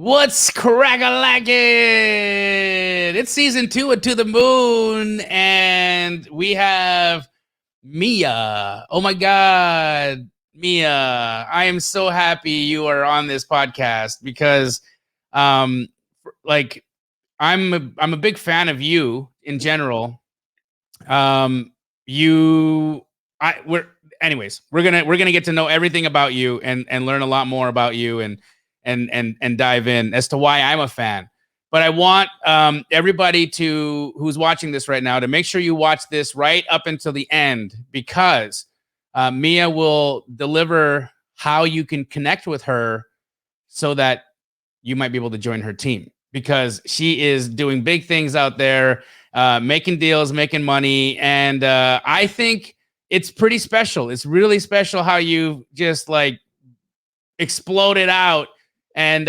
What's crack-a-lackin'? It's season 2 of To the Moon, and we have Mia. Oh my God, Mia! I am so happy you are on this podcast because, um, like, I'm a big fan of you in general. Um, you, I, we're, anyways, we're gonna get to know everything about you and learn a lot more about you and dive in as to why I'm a fan. But I want everybody who's watching this right now to make sure you watch this right up until the end because Mia will deliver how you can connect with her so that you might be able to join her team because she is doing big things out there, making deals, making money. And I think it's pretty special. It's really special how you just like exploded out and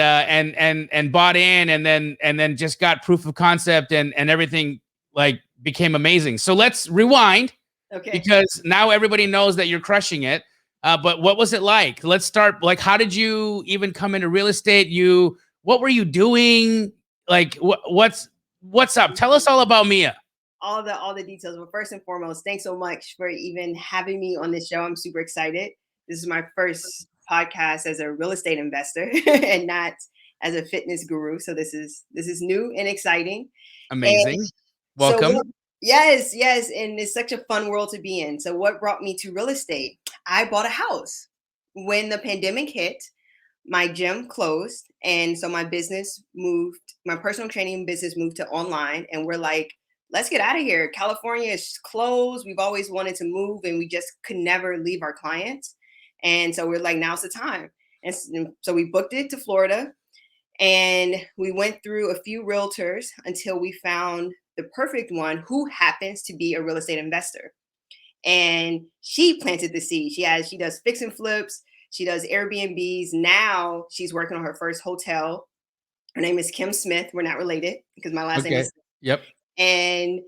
bought in and then just got proof of concept and everything like became amazing. So let's rewind. Okay. Because now everybody knows that you're crushing it. But what was it like? Let's start. Like, how did you even come into real estate? What were you doing? Like, what's up? Tell us all about Mia. All the details. But first and foremost, thanks so much for even having me on this show. I'm super excited. This is my first podcast as a real estate investor and not as a fitness guru. So this is new and exciting. Amazing. And Welcome. yes, and it's such a fun world to be in. So what brought me to real estate? I bought a house when the pandemic hit. My gym closed, and so my personal training business moved to online, and we're like, let's get out of here. California is closed. We've always wanted to move, and we just could never leave our clients. And so we're like, now's the time. And so we booked it to Florida, and we went through a few realtors until we found the perfect one who happens to be a real estate investor. And she planted the seed. She does fix and flips. She does Airbnbs. Now she's working on her first hotel. Her name is Kim Smith. We're not related because my last name is. Yep. And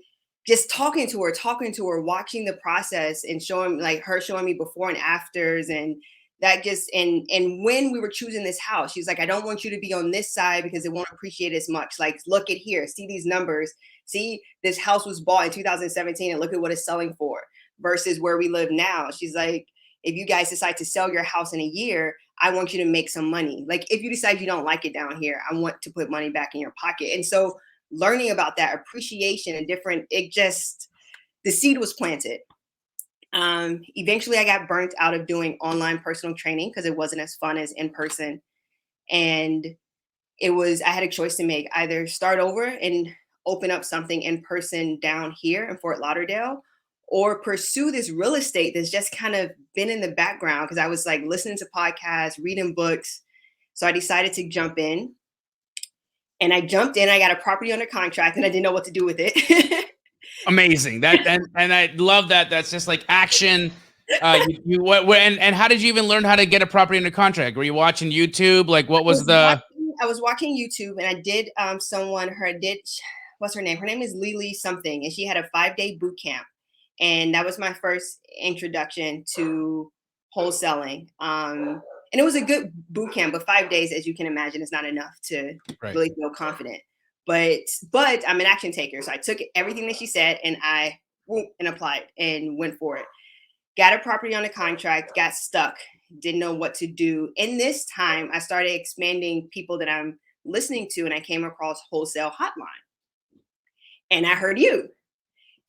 just talking to her, watching the process and showing me before and afters. And that just, and when we were choosing this house, she's like, I don't want you to be on this side because it won't appreciate as much. Like, look at here, see these numbers. See, this house was bought in 2017 and look at what it's selling for versus where we live now. She's like, if you guys decide to sell your house in a year, I want you to make some money. Like, if you decide you don't like it down here, I want to put money back in your pocket. And so learning about that appreciation and the seed was planted. Eventually I got burnt out of doing online personal training because it wasn't as fun as in person. And I had a choice to make, either start over and open up something in person down here in Fort Lauderdale, or pursue this real estate that's just kind of been in the background because I was like listening to podcasts, reading books. So I decided to jump in. And I jumped in, I got a property under contract and I didn't know what to do with it. Amazing. And I love that. That's just like action. And how did you even learn how to get a property under contract? Were you watching YouTube? Like, what was I was watching YouTube, and I did what's her name? Her name is Lily something, and she had a 5-day boot camp. And that was my first introduction to wholesaling. And it was a good boot camp, but 5 days, as you can imagine, is not enough to really feel confident. But I'm an action taker. So I took everything that she said and I applied and went for it. Got a property on a contract, got stuck, didn't know what to do. In this time, I started expanding people that I'm listening to, and I came across Wholesale Hotline. And I heard you.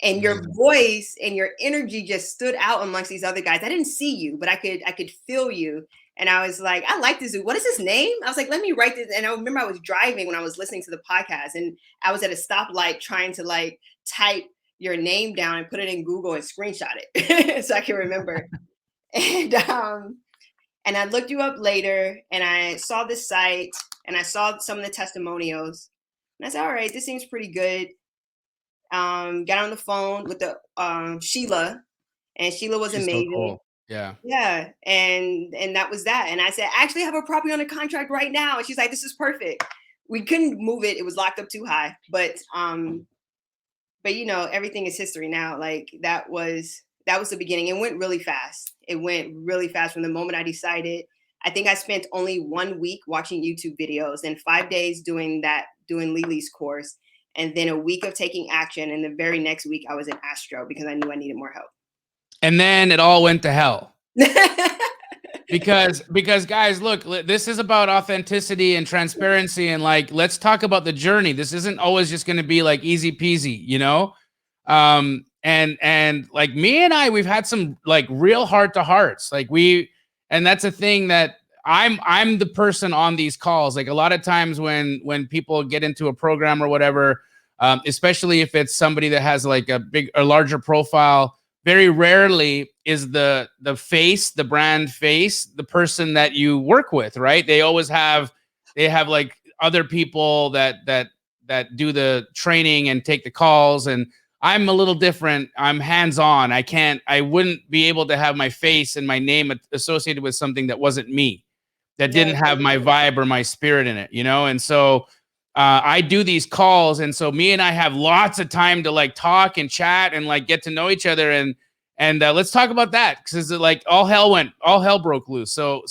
And your voice and your energy just stood out amongst these other guys. I didn't see you, but I could feel you. And I was like, I like this dude. What is his name? I was like, let me write this. And I remember I was driving when I was listening to the podcast, and I was at a stoplight trying to like type your name down and put it in Google and screenshot it so I can remember. And I looked you up later, and I saw this site, and I saw some of the testimonials, and I said, all right, this seems pretty good. Got on the phone with the Sheila, and Sheila was amazing. So cool. Yeah. Yeah. And that was that. And I said, I actually have a property on a contract right now. And she's like, this is perfect. We couldn't move it. It was locked up too high. But you know, everything is history now. Like that was the beginning. It went really fast. It went really fast from the moment I decided. I think I spent only 1 week watching YouTube videos and 5 days doing Lily's course, and then a week of taking action. And the very next week I was in Astro because I knew I needed more help. And then it all went to hell. because guys, look, this is about authenticity and transparency, and like, let's talk about the journey. This isn't always just going to be like easy peasy, you know? And like me and I, we've had some like real heart to hearts. Like and that's a thing that I'm the person on these calls. Like a lot of times when people get into a program or whatever, especially if it's somebody that has like a larger profile, very rarely is the face, the brand face, the person that you work with, right? They have like other people that do the training and take the calls. And I'm a little different. I'm hands-on. I wouldn't be able to have my face and my name associated with something that wasn't me, that didn't have my vibe or my spirit in it, you know? And so I do these calls. And so me and I have lots of time to like talk and chat and like get to know each other. And let's talk about that, because like all hell broke loose. So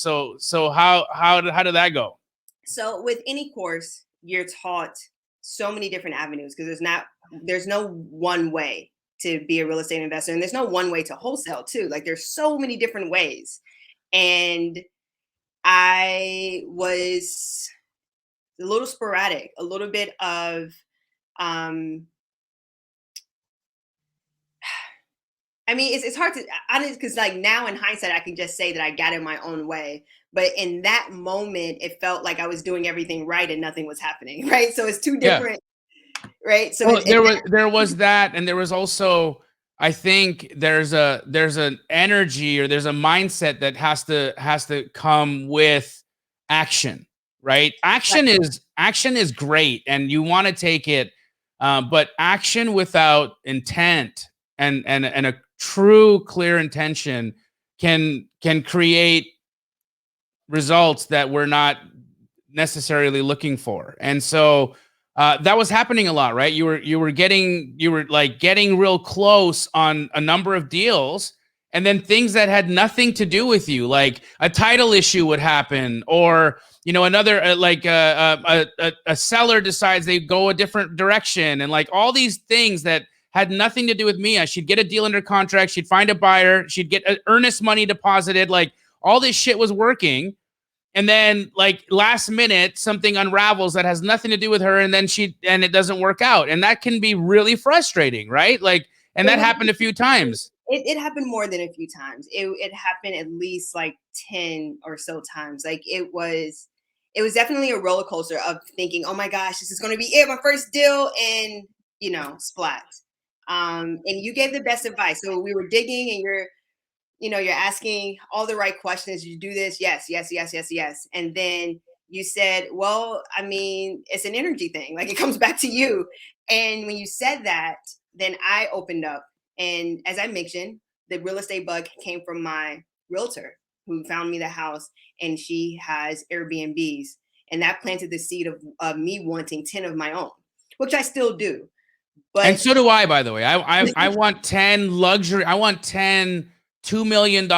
how did that go? So with any course, you're taught so many different avenues, because there's no one way to be a real estate investor, and there's no one way to wholesale too. Like there's so many different ways. And I was a little sporadic, a little bit of I mean, it's hard to honestly, because like now in hindsight, I can just say that I got in my own way. But in that moment, it felt like I was doing everything right and nothing was happening. Right. So it's two different. Yeah. Right. So well, there was that, and there was also, I think there's an energy, or there's a mindset that has to come with action. Right. Action is great, and you want to take it, but action without intent and a true clear intention can create results that we're not necessarily looking for. And so that was happening a lot, right? You were getting real close on a number of deals, and then things that had nothing to do with you, like a title issue would happen, or another a seller decides they go a different direction, and like all these things that had nothing to do with me. She'd get a deal under contract, she'd find a buyer, she'd get earnest money deposited, like all this shit was working. And then like last minute, something unravels that has nothing to do with her. And then it doesn't work out. And that can be really frustrating, right? Like, and that happened a few times. It happened more than a few times. It happened at least like 10 or so times. Like it was definitely a roller coaster of thinking, oh my gosh, this is going to be it, my first deal, and splat. And you gave the best advice. So we were digging, and you're asking all the right questions. You do this. Yes, yes, yes, yes, yes. And then you said, well, I mean, it's an energy thing. Like it comes back to you. And when you said that, then I opened up. And as I mentioned, the real estate bug came from my realtor who found me the house, and she has Airbnbs. And that planted the seed of me wanting 10 of my own, which I still do. But and so do I, by the way. I want 10 luxury. I want 10 $2 million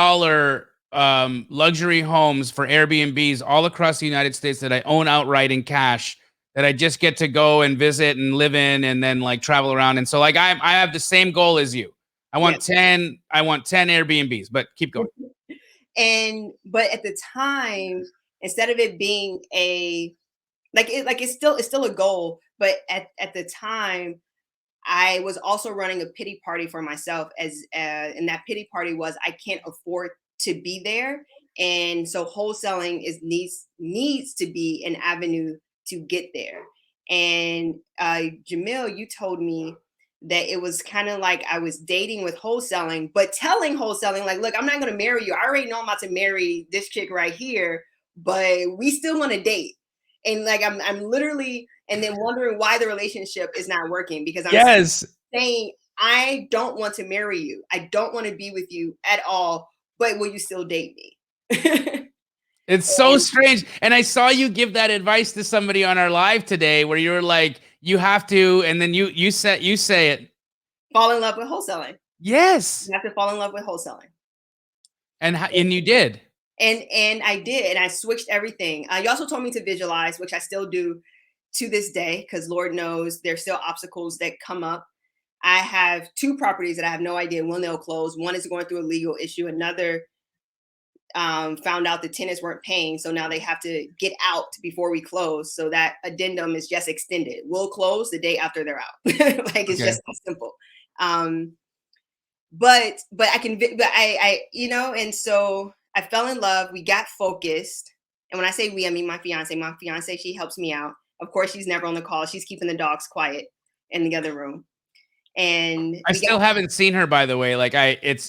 luxury homes for Airbnbs all across the United States that I own outright in cash, that I just get to go and visit and live in, and then like travel around. And so like I have the same goal as you. I want 10 Airbnbs, but keep going. But at the time, instead of it being it's still a goal, but at the time, I was also running a pity party for myself, and that pity party was I can't afford to be there. And so wholesaling needs to be an avenue to get there. And Jamil, you told me that it was kind of like I was dating with wholesaling, but telling wholesaling like, look, I'm not going to marry you. I already know I'm about to marry this chick right here, but we still want to date. And like I'm literally, and then wondering why the relationship is not working, because I'm saying I don't want to marry you. I don't want to be with you at all, but will you still date me? It's so strange. And I saw you give that advice to somebody on our live today, where you were like, you have to, and then you say it. Fall in love with wholesaling. Yes. You have to fall in love with wholesaling. And you did. And I did, and I switched everything. You also told me to visualize, which I still do to this day, because Lord knows there's still obstacles that come up. I have 2 properties that I have no idea when they'll close. One is going through a legal issue. Another found out the tenants weren't paying, so now they have to get out before we close. So that addendum is just extended. We'll close the day after they're out. Like, it's Okay. just that simple. But I and so I fell in love. We got focused, and when I say we, I mean my fiance. My fiance, she helps me out. Of course, she's never on the call. She's keeping the dogs quiet in the other room. And I still haven't seen her, by the way. Like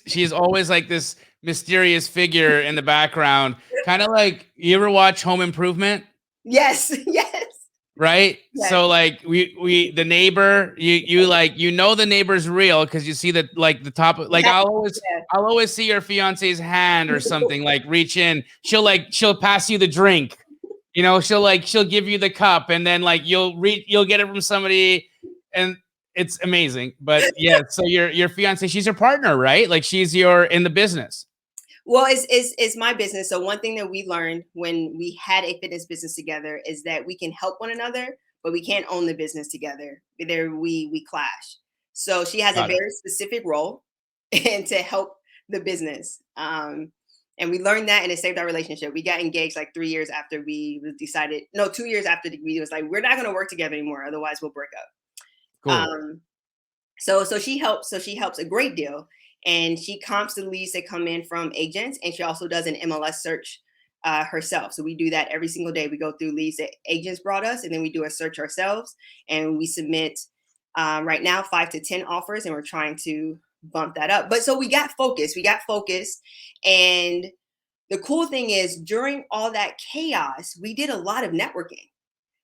she's always like this mysterious figure in the background, kind of like, you ever watch Home Improvement? Yes, yes, Right? yes. So like the neighbor, you like, the neighbor's real because you see that, like, the top, like, Yeah. I'll always see your fiance's hand or something, like, reach in. She'll pass you the drink. She'll give you the cup, and then, like, you'll get it from somebody, and it's amazing. But yeah, so your fiance, she's your partner, right? Like, she's in the business. Well, it's my business. So one thing that we learned when we had a fitness business together is that we can help one another, but we can't own the business together. There we clash. So she has a Got it. very specific role and to help the business. And we learned that, and it saved our relationship. We got engaged like 3 years after we decided, no, 2 years after we was like, we're not going to work together anymore. Otherwise we'll break up. Cool. So she helps. So she helps a great deal, and she comps the leads that come in from agents, and she also does an MLS search herself. So we do that every single day. We go through leads that agents brought us, and then we do a search ourselves, and we submit right now 5 to 10 offers, and we're trying to bump that up. But so we got focused. And the cool thing is, during all that chaos, we did a lot of networking.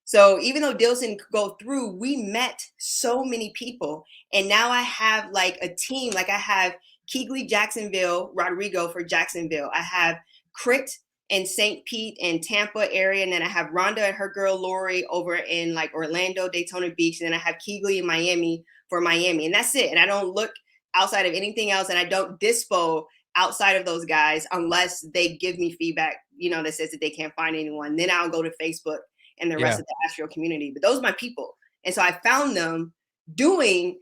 So even though deals didn't go through, we met so many people. And now I have like a team. Like, I have Keegley Jacksonville, Rodrigo for Jacksonville. I have Crit in St. Pete and Tampa area. And then I have Rhonda and her girl Lori over in like Orlando, Daytona Beach. And then I have Keegley in Miami for Miami. And that's it. And I don't look outside of anything else. And I don't dispo outside of those guys unless they give me feedback, that says that they can't find anyone. Then I'll go to Facebook and the rest of the Astro community. But those are my people. And so I found them doing,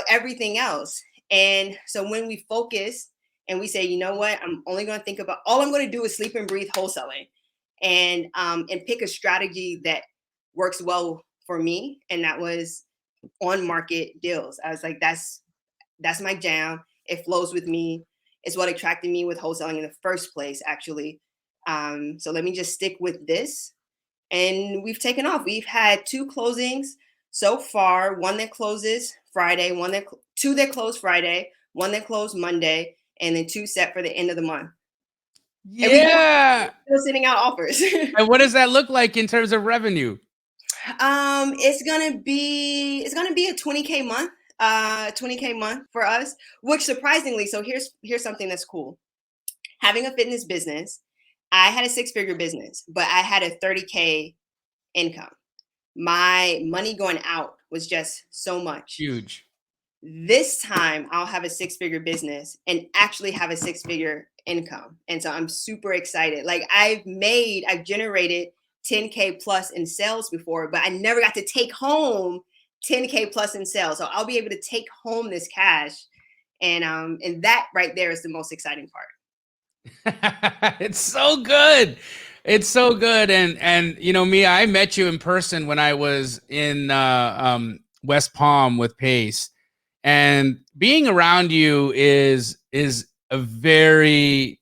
everything else. And so when we focus and we say, you know what, I'm only going to think about, all I'm going to do is sleep and breathe wholesaling, and pick a strategy that works well for me. And that was on market deals. I was like, that's my jam. It flows with me. It's what attracted me with wholesaling in the first place, actually. So let me just stick with this. And we've taken off. We've had 2 closings so far. One that closes Friday, 2 that close Friday, 1 that closed Monday, and then 2 set for the end of the month. Yeah. And we're still sending out offers. And what does that look like in terms of revenue? It's gonna be a 20K month. 20K month for us, which surprisingly, so here's something that's cool. Having a fitness business, I had a 6-figure business, but I had a 30K income. My money going out was just so much. Huge. This time I'll have a 6-figure business and actually have a 6-figure income. And so I'm super excited. Like, I've generated 10K plus in sales before, but I never got to take home 10K plus in sales. So I'll be able to take home this cash. And that right there is the most exciting part. It's so good. It's so good. And Mia, I met you in person when I was in West Palm with Pace, and being around you is a very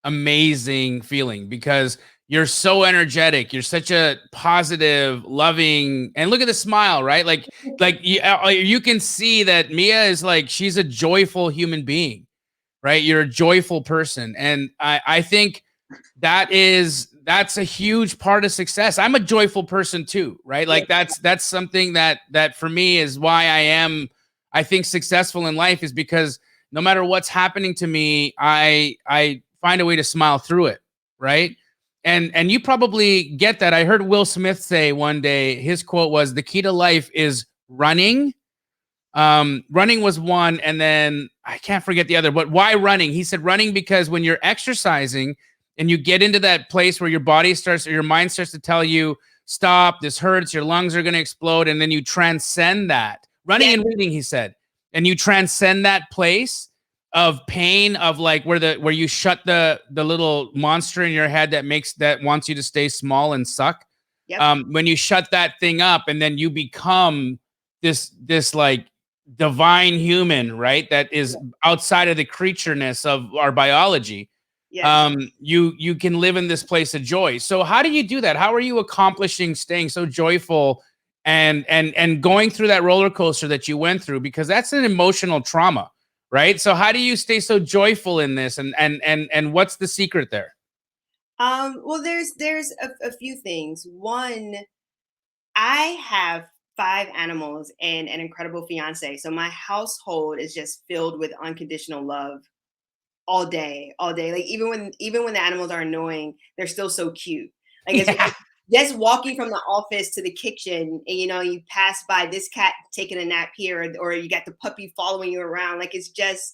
amazing feeling because you're so energetic. You're such a positive, loving, and look at the smile, right? Like you can see that Mia is like, she's a joyful human being. Right? You're a joyful person. And I think that's a huge part of success. I'm a joyful person too, right? Like that's something that for me is why I think successful in life, is because no matter what's happening to me, I find a way to smile through it. Right. And you probably get that. I heard Will Smith say one day, his quote was, "The key to life is running, Running was one, and then I can't forget the other. But why running? He said running because when you're exercising and you get into that place where your body starts or your mind starts to tell you, stop, this hurts, your lungs are going to explode, and then you transcend that. Running Yeah. and reading, he said, and you transcend that place of pain, of like where you shut the little monster in your head that wants you to stay small and suck. Yep. When you shut that thing up, and then you become this like divine human, right? That is outside of the creatureness of our biology. Yes. You can live in this place of joy. So how do you do that? How are you accomplishing staying so joyful and going through that roller coaster that you went through? Because that's an emotional trauma, right? So how do you stay so joyful in this? And what's the secret there? Well, there's a few things. One, I have 5 animals and an incredible fiance. So my household is just filled with unconditional love all day, all day. Like even when the animals are annoying, they're still so cute. Like it's Yeah. just walking from the office to the kitchen, and you pass by this cat taking a nap here, or you got the puppy following you around. Like it's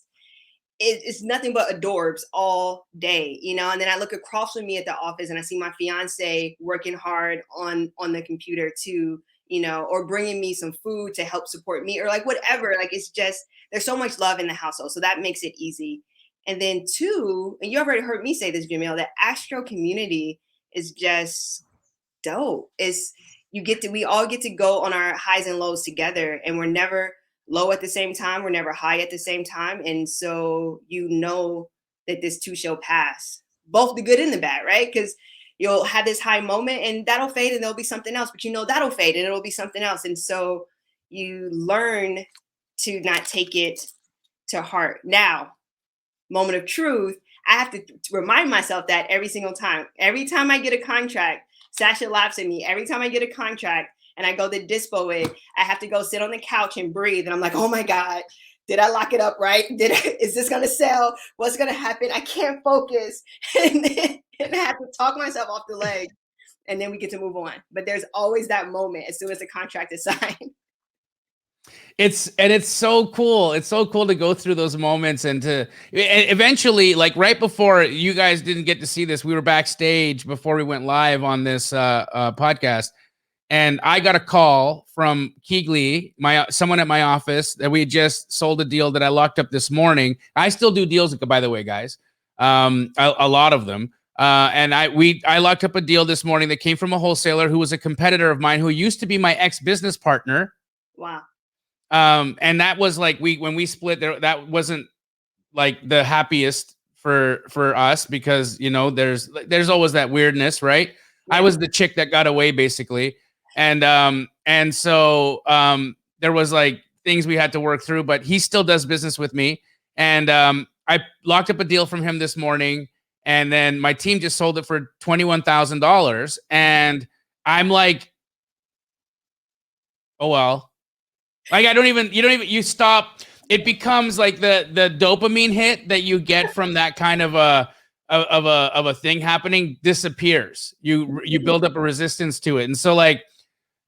nothing but adorbs all day, and then I look across from me at the office and I see my fiance working hard on the computer too, or bringing me some food to help support me, or like whatever. Like it's just, there's so much love in the household, so that makes it easy. And then two, and you already heard me say this, Jamil, the Astro community is just dope. It's, we all get to go on our highs and lows together, and we're never low at the same time. We're never high at the same time. And so that this too shall pass, both the good and the bad, right? Because you'll have this high moment and that'll fade and there'll be something else, but that'll fade and it'll be something else. And so you learn to not take it to heart. Now, moment of truth, I have to remind myself that every single time. Every time I get a contract, Sasha laughs at me. Every time I get a contract and I go to dispo it, I have to go sit on the couch and breathe. And I'm like, oh my God, did I lock it up right? Is this going to sell? What's going to happen? I can't focus. And I have to talk myself off the leg. And then we get to move on. But there's always that moment as soon as the contract is signed. It's so cool. It's so cool to go through those moments and eventually, like right before, you guys didn't get to see this, we were backstage before we went live on this podcast, and I got a call from Keegley, someone at my office, that we had just sold a deal that I locked up this morning. I still do deals, by the way, guys, a lot of them. And I locked up a deal this morning that came from a wholesaler who was a competitor of mine, who used to be my ex-business partner. Wow. And that was like, when we split there, that wasn't like the happiest for us, because there's always that weirdness, right? Yeah. I was the chick that got away, basically. And so there was like things we had to work through, but he still does business with me. And I locked up a deal from him this morning, and then my team just sold it for $21,000. And I'm like, oh, well. Like, you stop. It becomes like the dopamine hit that you get from that kind of a thing happening disappears. You build up a resistance to it. And so like,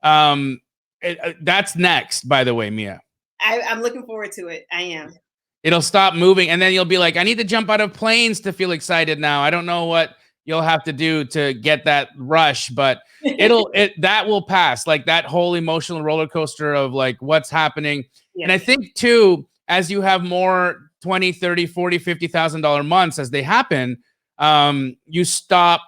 that's next, by the way, Mia. I'm looking forward to it. I am. It'll stop moving, and then you'll be like, I need to jump out of planes to feel excited now. I don't know what you'll have to do to get that rush, but that will pass. Like that whole emotional roller coaster of like what's happening. Yeah. And I think too, as you have more 20, 30, 40, $50,000 months as they happen, you stop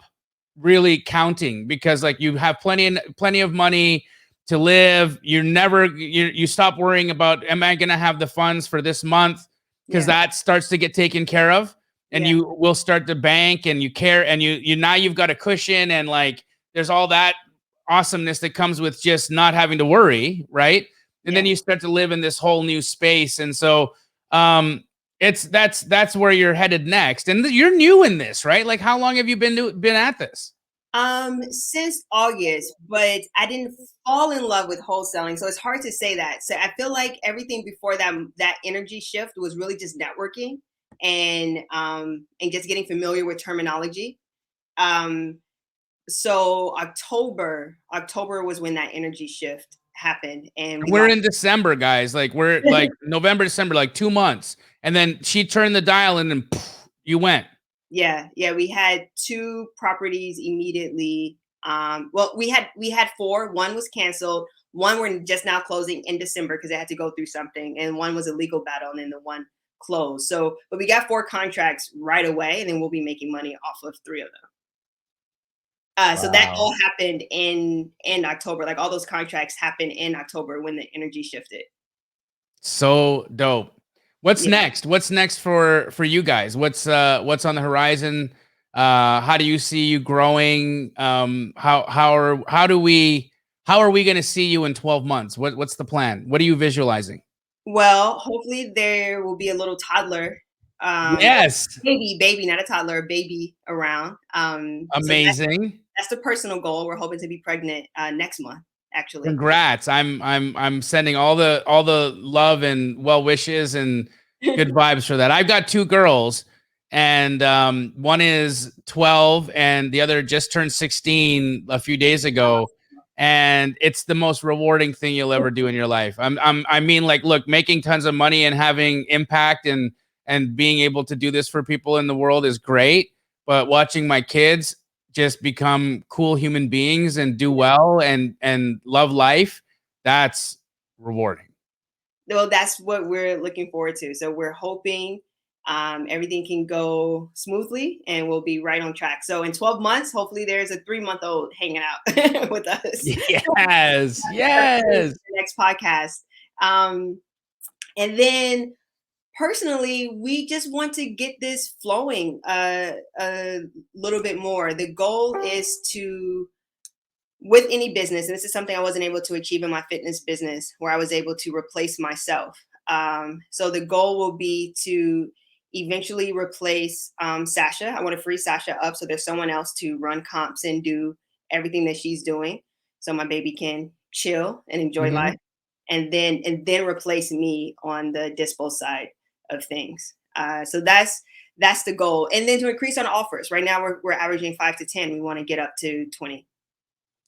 really counting, because like you have plenty of money to live. You stop worrying about, am I going to have the funds for this month? Because that starts to get taken care of. And you will start to bank, and you care, and you now you've got a cushion, and like there's all that awesomeness that comes with just not having to worry, right? And then you start to live in this whole new space. And so that's where you're headed next. And you're new in this, right? Like, how long have you been at this? Since August, but I didn't fall in love with wholesaling, so it's hard to say that. So I feel like everything before that energy shift was really just networking and just getting familiar with terminology. So October was when that energy shift happened, and we We're lost. in December, guys. Like we're like November, December, like 2 months. And then she turned the dial and then poof, you went. Yeah, yeah, we had 2 properties immediately. Well, we had 4. One was canceled. One we're just now closing in December because they had to go through something, and one was a legal battle, and then the one closed. So, but we got 4 contracts right away, and then we'll be making money off of 3 of them. So that all Wow. happened in October. Like all those contracts happened in October when the energy shifted. So dope. What's Yeah. next? What's next for you guys? What's on the horizon? How do you see you growing? How are we going to see you in 12 months? What's the plan? What are you visualizing? Well, hopefully there will be a little toddler, Yes. baby, not a toddler, a baby around. So Amazing. that's the personal goal. We're hoping to be pregnant next month, actually. Congrats. I'm sending all the love and well wishes and good vibes for that. I've got 2 girls, and one is 12 and the other just turned 16 a few days ago, and it's the most rewarding thing you'll ever do in your life. I mean, like, look, making tons of money and having impact and being able to do this for people in the world is great, but watching my kids just become cool human beings and do well and love life, that's rewarding. Well, that's what we're looking forward to. So we're hoping everything can go smoothly and we'll be right on track. So in 12 months, hopefully there's a 3-month-old hanging out with us. Yes, yes. Next podcast. Um, and then personally, we just want to get this flowing a little bit more. The goal is to, with any business, and this is something I wasn't able to achieve in my fitness business, where I was able to replace myself. So the goal will be to eventually replace Sasha. I want to free Sasha up so there's someone else to run comps and do everything that she's doing, so my baby can chill and enjoy Mhm. life, and then replace me on the dispo side of things. So that's the goal, and then to increase on offers. Right now we're averaging 5 to 10. We want to get up to 20.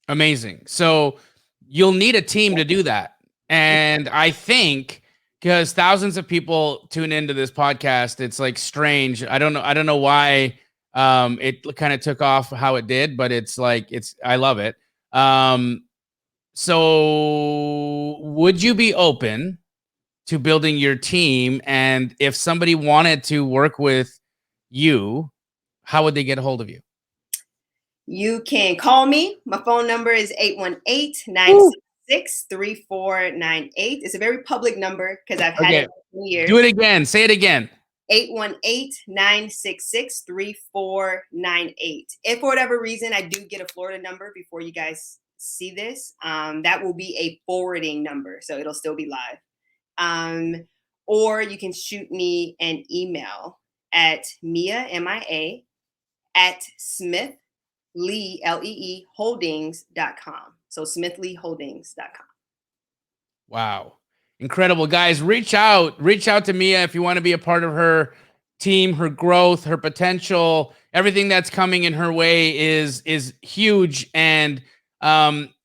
Amazing. So you'll need a team to do that. And I think because thousands of people tune into this podcast, it's like strange. I don't know why it kind of took off how it did, but it's like I love it. So would you be open to building your team? And if somebody wanted to work with you, how would they get a hold of you? You can call me. My phone number is 818 Woo. 966 3498. It's a very public number because I've had it Okay. for Do it years. again. Say it again. 818-966-3498. If for whatever reason I do get a Florida number before you guys see this, that will be a forwarding number. So it'll still be live. Or you can shoot me an email at Mia, MIA, at Smith Lee, Lee, Holdings.com. So SmithLeeHoldings.com. Wow. Incredible. Guys, reach out. Reach out to Mia if you want to be a part of her team, her growth, her potential. Everything that's coming in her way is huge, and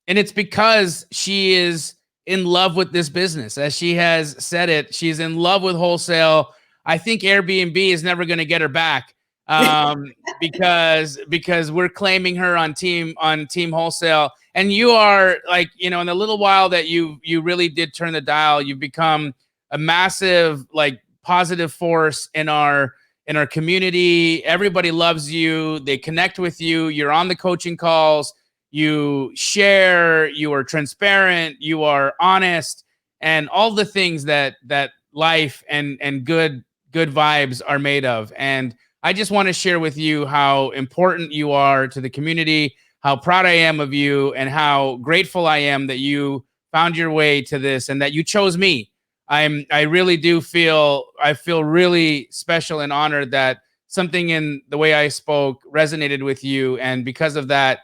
it's because she is in love with this business. As she has said it, she's in love with wholesale. I think Airbnb is never going to get her back. Because we're claiming her on team wholesale, and you are, like, in the little while that you really did turn the dial, you've become a massive, like, positive force in our community. Everybody loves you, they connect with you, you're on the coaching calls, you share, you are transparent, you are honest, and all the things that life and good vibes are made of. And I just want to share with you how important you are to the community, how proud I am of you, and how grateful I am that you found your way to this and that you chose me. I really do feel really special and honored that something in the way I spoke resonated with you, and because of that,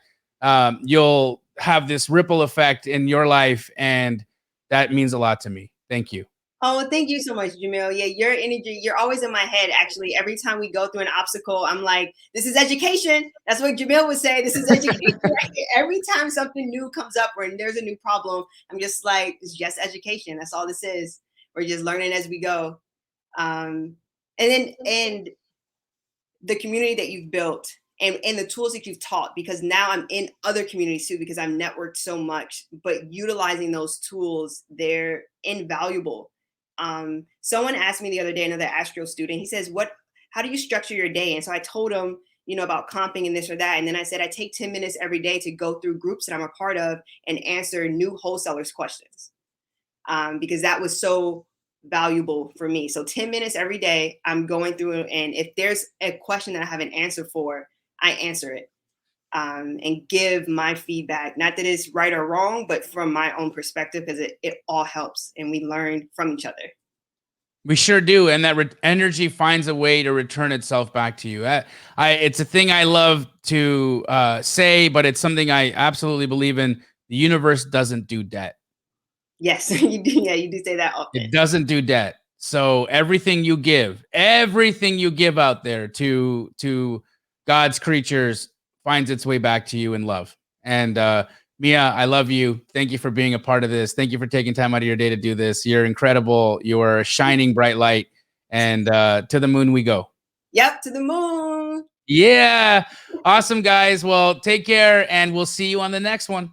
you'll have this ripple effect in your life, and that means a lot to me. Thank you. Oh, thank you so much, Jamil. Yeah, your energy, you're always in my head, actually. Every time we go through an obstacle, I'm like, this is education. That's what Jamil would say. This is education. Right? Every time something new comes up or there's a new problem, I'm just like, it's just education. That's all this is. We're just learning as we go. And the community that you've built and the tools that you've taught, because now I'm in other communities too, because I'm networked so much, but utilizing those tools, they're invaluable. Someone asked me the other day, another Astro student, he says, how do you structure your day? And so I told him, about comping and this or that. And then I said, I take 10 minutes every day to go through groups that I'm a part of and answer new wholesalers questions. Because that was so valuable for me. So 10 minutes every day, I'm going through, and if there's a question that I have an answer for, I answer it and give my feedback. Not that it's right or wrong, but from my own perspective, because it all helps and we learn from each other. We sure do, and that energy finds a way to return itself back to you. It's a thing I love to say, but it's something I absolutely believe in. The universe doesn't do debt. Yes, you do. Yeah, you do say that often. It doesn't do debt. So everything you give out there to God's creatures finds its way back to you in love. And Mia, I love you. Thank you for being a part of this. Thank you for taking time out of your day to do this. You're incredible. You're a shining bright light. And to the moon we go. Yep, to the moon. Yeah. Awesome, guys. Well, take care, and we'll see you on the next one.